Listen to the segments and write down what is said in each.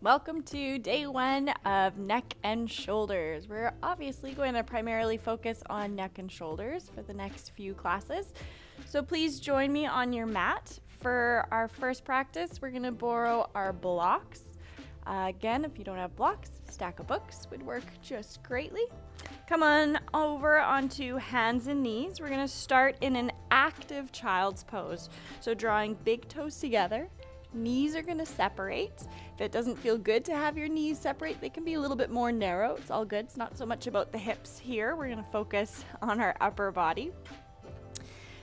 Welcome to day one of neck and shoulders. We're obviously going to primarily focus on neck and shoulders for the next few classes. So please join me on your mat. For our first practice, we're going to borrow our blocks. Again, if you don't have blocks, a stack of books would work just greatly. Come on over onto hands and knees. We're going to start in an active child's pose. So drawing big toes together. Knees are going to separate. If it doesn't feel good to have your knees separate, they can be a little bit more narrow. It's all good. It's not so much about the hips here. We're going to focus on our upper body.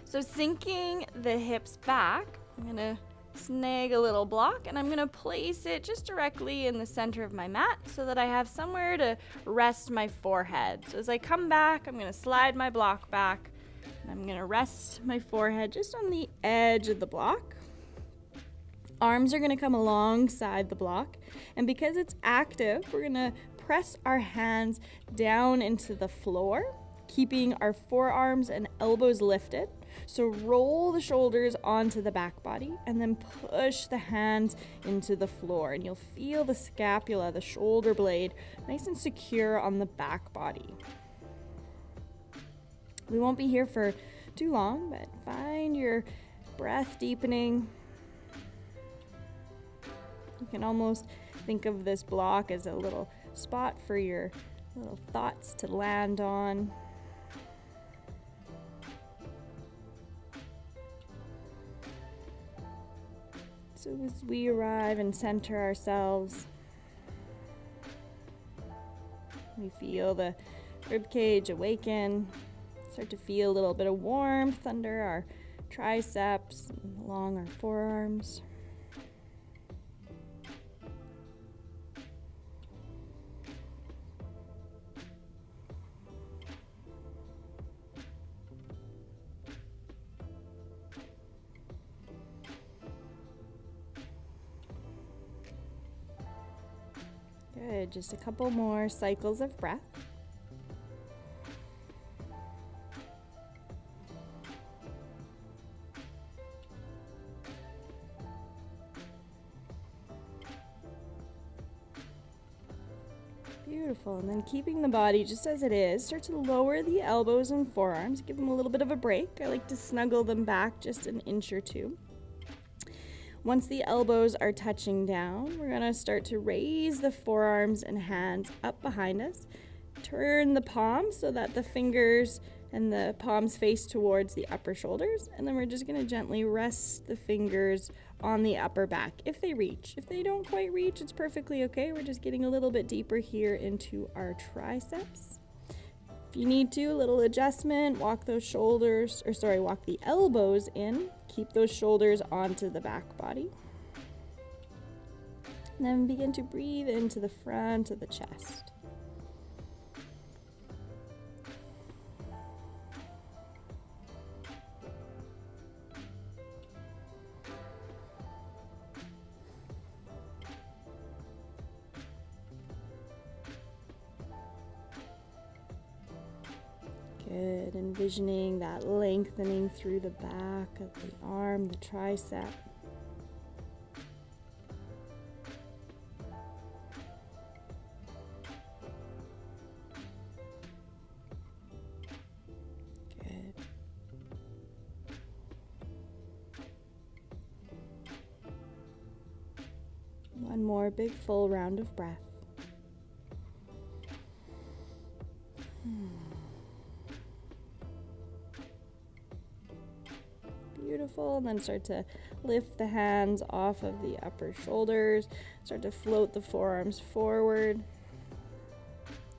So sinking the hips back, I'm going to snag a little block and I'm going to place it just directly in the center of my mat so that I have somewhere to rest my forehead. So as I come back, I'm going to slide my block back and I'm going to rest my forehead just on the edge of the block. Arms are going to come alongside the block, and because it's active, we're going to press our hands down into the floor, keeping our forearms and elbows lifted. So roll the shoulders onto the back body and then push the hands into the floor, and you'll feel the scapula, the shoulder blade, nice and secure on the back body. We won't be here for too long, but find your breath deepening. You can almost think of this block as a little spot for your little thoughts to land on. So as we arrive and center ourselves, we feel the rib cage awaken, start to feel a little bit of warmth under our triceps and along our forearms. Good, just a couple more cycles of breath. Beautiful, and then keeping the body just as it is, start to lower the elbows and forearms, give them a little bit of a break. I like to snuggle them back just an inch or two. Once the elbows are touching down, we're going to start to raise the forearms and hands up behind us. Turn the palms so that the fingers and the palms face towards the upper shoulders. And then we're just going to gently rest the fingers on the upper back if they reach. If they don't quite reach, it's perfectly okay. We're just getting a little bit deeper here into our triceps. If you need to, a little adjustment, walk the elbows in. Keep those shoulders onto the back body. And then begin to breathe into the front of the chest. Good, envisioning that lengthening through the back of the arm, the tricep. Good. One more big full round of breath. Beautiful, and then start to lift the hands off of the upper shoulders, start to float the forearms forward.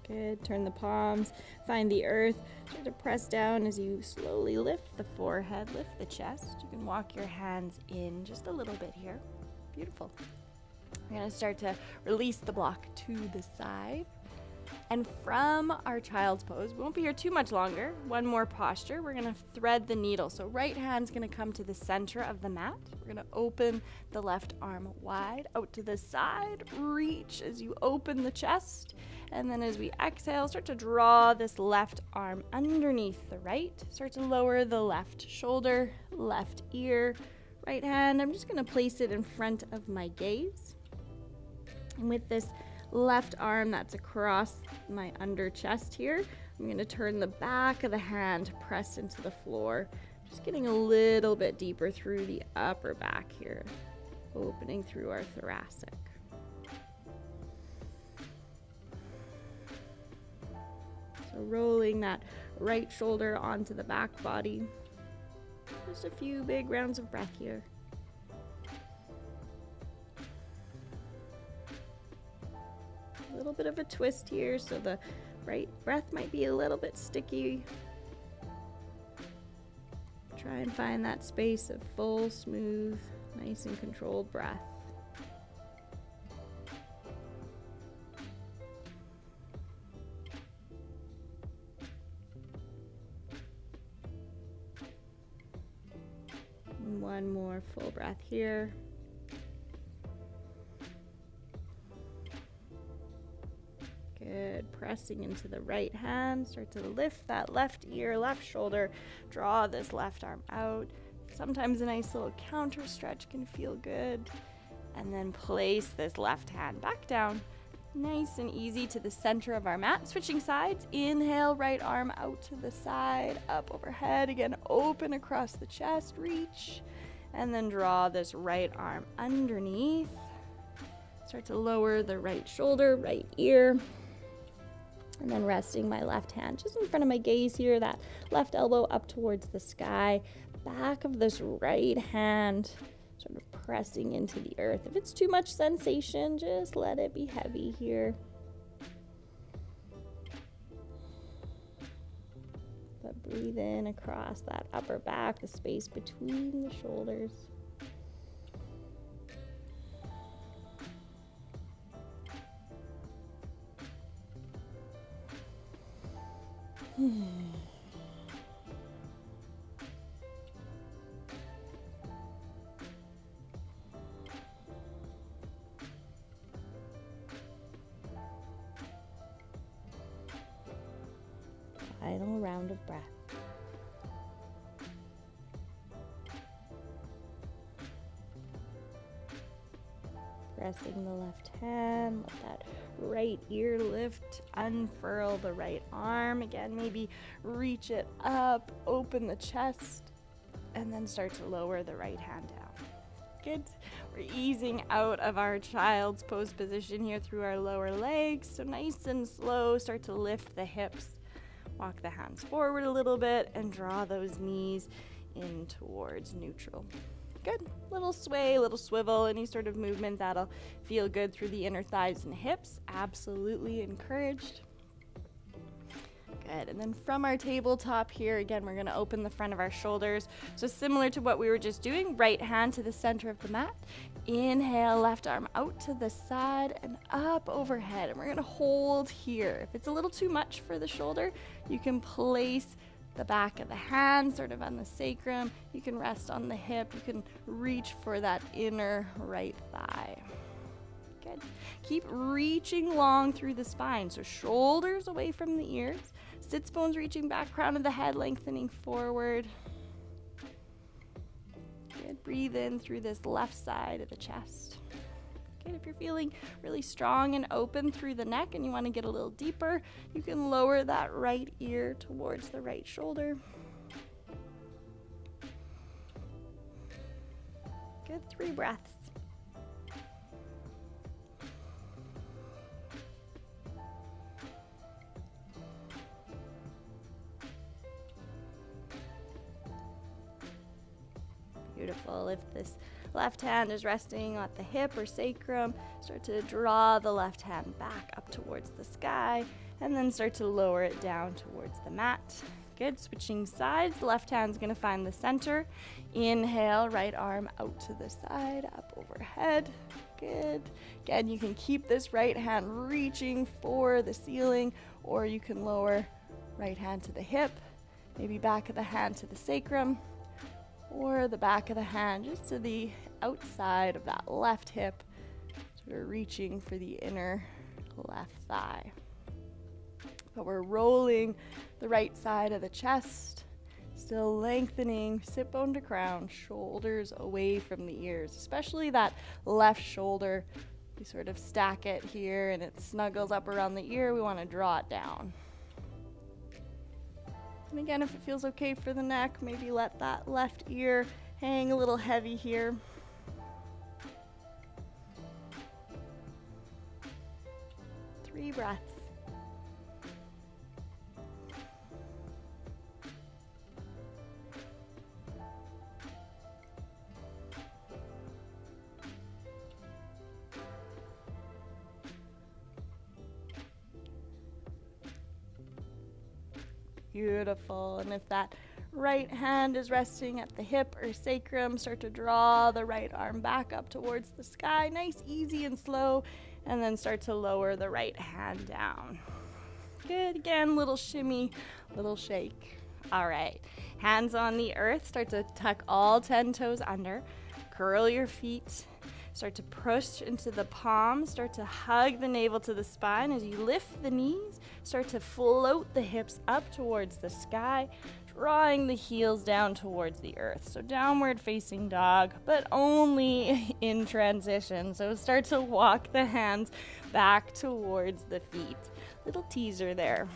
Good, turn the palms, find the earth, start to press down as you slowly lift the forehead, lift the chest. You can walk your hands in just a little bit here. Beautiful. We're going to start to release the block to the side. And from our child's pose, we won't be here too much longer. One more posture. We're going to thread the needle. So right hand's going to come to the center of the mat. We're going to open the left arm wide out to the side. Reach as you open the chest. And then as we exhale, start to draw this left arm underneath the right. Start to lower the left shoulder, left ear, right hand. I'm just going to place it in front of my gaze. And with this left arm that's across my under chest here, I'm going to turn the back of the hand press into the floor, just getting a little bit deeper through the upper back here, opening through our thoracic. So rolling that right shoulder onto the back body. Just a few big rounds of breath here. A little bit of a twist here, so the right breath might be a little bit sticky. Try and find that space of full, smooth, nice and controlled breath. And one more full breath here. Good. Pressing into the right hand. Start to lift that left ear, left shoulder. Draw this left arm out. Sometimes a nice little counter stretch can feel good. And then place this left hand back down. Nice and easy to the center of our mat. Switching sides. Inhale, right arm out to the side, up overhead. Again, open across the chest, reach. And then draw this right arm underneath. Start to lower the right shoulder, right ear. And then resting my left hand just in front of my gaze here, that left elbow up towards the sky, back of this right hand sort of pressing into the earth. If it's too much sensation, just let it be heavy here. But breathe in across that upper back, the space between the shoulders. Final round of breath. Pressing the left hand, let that right ear lift, unfurl the right arm. Again, maybe reach it up, open the chest, and then start to lower the right hand down. Good. We're easing out of our child's pose position here through our lower legs. So nice and slow, start to lift the hips. Walk the hands forward a little bit and draw those knees in towards neutral. Good. Little sway, little swivel, any sort of movement that'll feel good through the inner thighs and hips. Absolutely encouraged. Good. And then from our tabletop here, again, we're going to open the front of our shoulders. So similar to what we were just doing, right hand to the center of the mat. Inhale, left arm out to the side and up overhead. And we're going to hold here. If it's a little too much for the shoulder, you can place the back of the hand sort of on the sacrum. You can rest on the hip. You can reach for that inner right thigh. Good. Keep reaching long through the spine. So shoulders away from the ears. Sits bones reaching back, crown of the head lengthening forward. Good. Breathe in through this left side of the chest. Good. If you're feeling really strong and open through the neck and you want to get a little deeper, you can lower that right ear towards the right shoulder. Good. 3 breaths. Beautiful. If this left hand is resting at the hip or sacrum, start to draw the left hand back up towards the sky and then start to lower it down towards the mat. Good. Switching sides. Left hand's going to find the center. Inhale, right arm out to the side, up overhead. Good. Again, you can keep this right hand reaching for the ceiling, or you can lower right hand to the hip, maybe back of the hand to the sacrum, or the back of the hand just to the outside of that left hip, sort of reaching for the inner left thigh. But we're rolling the right side of the chest, still lengthening, sit bone to crown, shoulders away from the ears, especially that left shoulder We sort of stack it here and it snuggles up around the ear. We want to draw it down. And again, if it feels okay for the neck, maybe let that left ear hang a little heavy here. Three breaths. Beautiful. And if that right hand is resting at the hip or sacrum, start to draw the right arm back up towards the sky. Nice, easy, and slow. And then start to lower the right hand down. Good. Again, little shimmy, little shake. All right. Hands on the earth. Start to tuck all 10 toes under. Curl your feet. Start to push into the palms. Start to hug the navel to the spine as you lift the knees. Start to float the hips up towards the sky, drawing the heels down towards the earth. So downward facing dog, but only in transition. So start to walk the hands back towards the feet. Little teaser there.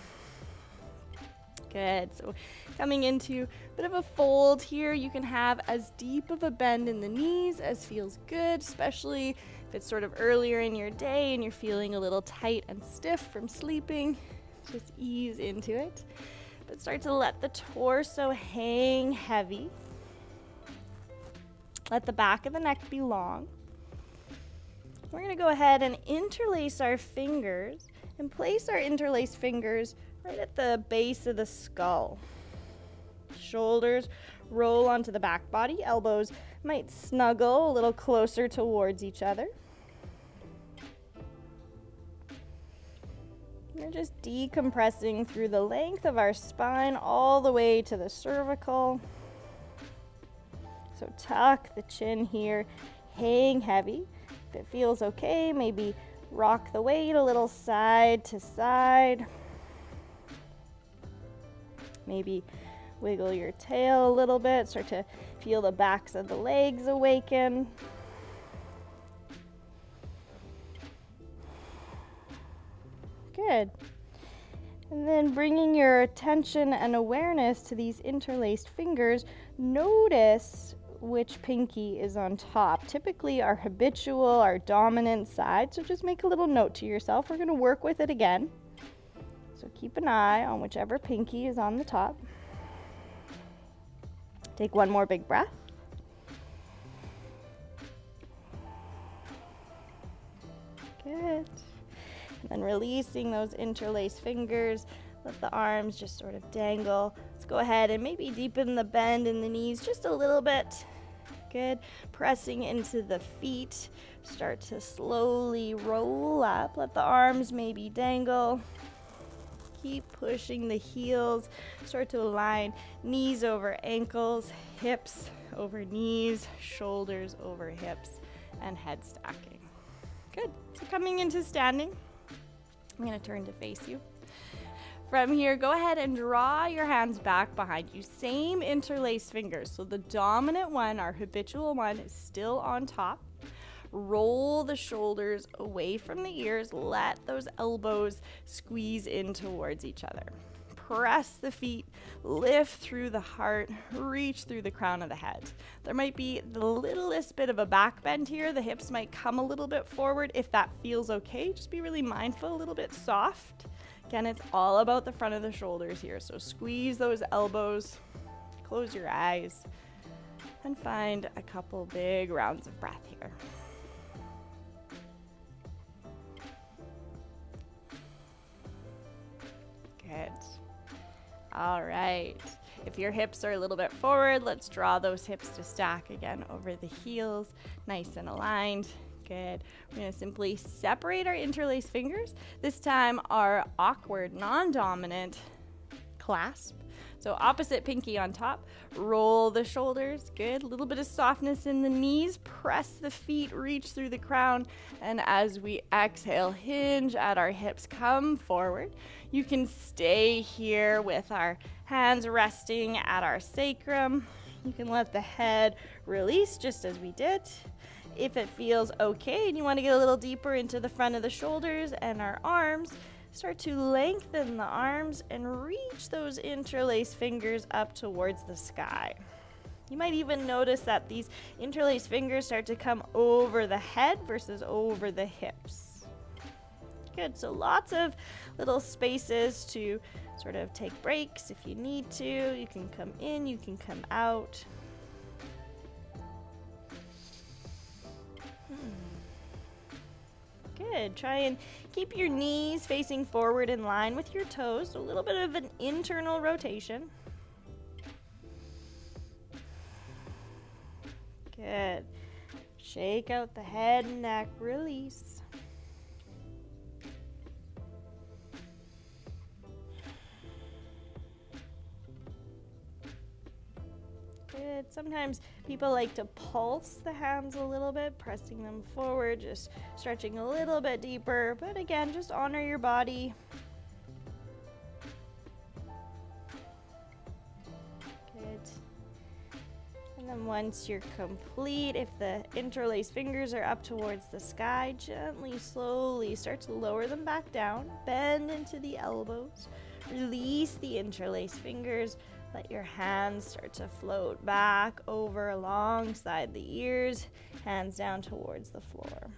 Good. So coming into a bit of a fold here, you can have as deep of a bend in the knees as feels good, especially if it's sort of earlier in your day and you're feeling a little tight and stiff from sleeping. Just ease into it. But start to let the torso hang heavy. Let the back of the neck be long. We're going to go ahead and interlace our fingers and place our interlaced fingers right at the base of the skull. Shoulders roll onto the back body. Elbows might snuggle a little closer towards each other. We're just decompressing through the length of our spine all the way to the cervical. So tuck the chin here, hang heavy. If it feels okay, maybe rock the weight a little side to side. Maybe wiggle your tail a little bit, start to feel the backs of the legs awaken. Good. And then bringing your attention and awareness to these interlaced fingers, notice which pinky is on top. Typically our habitual, our dominant side, so just make a little note to yourself. We're going to work with it again. So keep an eye on whichever pinky is on the top. Take one more big breath. Good. And then releasing those interlaced fingers. Let the arms just sort of dangle. Let's go ahead and maybe deepen the bend in the knees just a little bit. Good. Pressing into the feet. Start to slowly roll up. Let the arms maybe dangle. Keep pushing the heels. Start to align knees over ankles, hips over knees, shoulders over hips, and head stacking. Good. So coming into standing, I'm going to turn to face you. From here, go ahead and draw your hands back behind you. Same interlaced fingers. So the dominant one, our habitual one, is still on top. Roll the shoulders away from the ears. Let those elbows squeeze in towards each other. Press the feet, lift through the heart, reach through the crown of the head. There might be the littlest bit of a back bend here. The hips might come a little bit forward. If that feels okay, just be really mindful, a little bit soft. Again, it's all about the front of the shoulders here. So squeeze those elbows, close your eyes, and find a couple big rounds of breath here. Good. All right. If your hips are a little bit forward, let's draw those hips to stack again over the heels, nice and aligned. Good. We're going to simply separate our interlaced fingers. This time our awkward, non-dominant clasp. So opposite pinky on top, roll the shoulders, good. A little bit of softness in the knees, press the feet, reach through the crown, and as we exhale, hinge at our hips, come forward. You can stay here with our hands resting at our sacrum. You can let the head release just as we did. If it feels okay and you want to get a little deeper into the front of the shoulders and our arms, start to lengthen the arms and reach those interlaced fingers up towards the sky. You might even notice that these interlaced fingers start to come over the head versus over the hips. Good, so lots of little spaces to sort of take breaks if you need to. You can come in, you can come out. Good, try and keep your knees facing forward in line with your toes, so a little bit of an internal rotation. Good. Shake out the head and neck, release. Good. Sometimes people like to pulse the hands a little bit, pressing them forward, just stretching a little bit deeper. But again, just honor your body. Good. And then once you're complete, if the interlaced fingers are up towards the sky, gently, slowly start to lower them back down. Bend into the elbows. Release the interlaced fingers. Let your hands start to float back over alongside the ears, hands down towards the floor.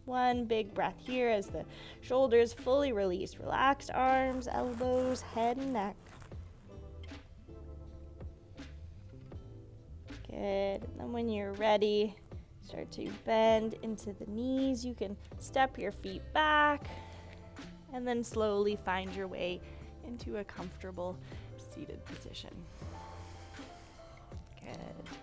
One big breath here as the shoulders fully release. Relaxed arms, elbows, head and neck. Good. And then when you're ready, start to bend into the knees. You can step your feet back and then slowly find your way into a comfortable seated position. Good.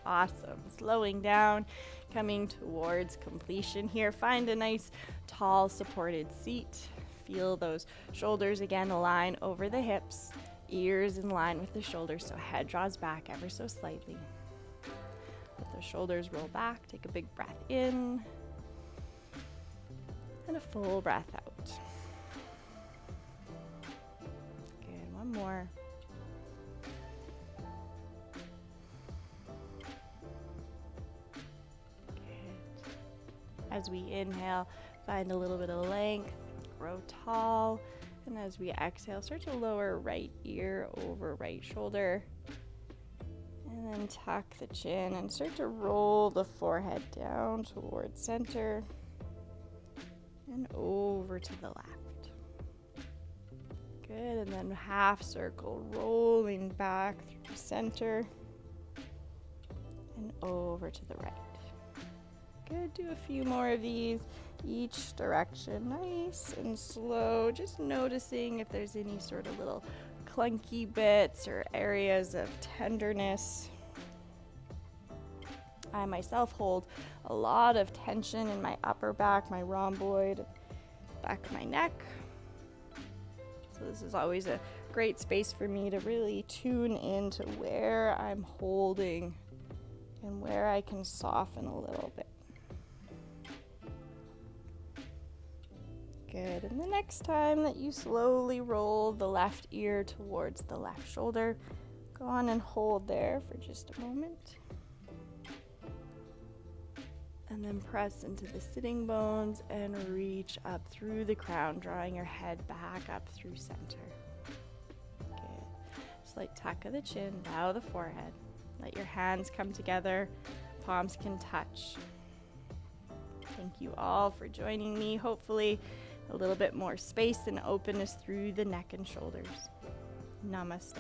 Awesome. Slowing down, coming towards completion here. Find a nice, tall, supported seat. Feel those shoulders again align over the hips, ears in line with the shoulders, so head draws back ever so slightly. Let the shoulders roll back. Take a big breath in and a full breath out. Good. One more. As we inhale, find a little bit of length, grow tall, and as we exhale, start to lower right ear over right shoulder, and then tuck the chin and start to roll the forehead down towards center and over to the left. Good, and then half circle, rolling back through center and over to the right. Good, do a few more of these, each direction, nice and slow, just noticing if there's any sort of little clunky bits or areas of tenderness. I myself hold a lot of tension in my upper back, my rhomboid, back of my neck. So this is always a great space for me to really tune into where I'm holding and where I can soften a little bit. Good, and the next time that you slowly roll the left ear towards the left shoulder, go on and hold there for just a moment. And then press into the sitting bones and reach up through the crown, drawing your head back up through center. Good. Slight tuck of the chin, bow the forehead. Let your hands come together, palms can touch. Thank you all for joining me. Hopefully a little bit more space and openness through the neck and shoulders. Namaste.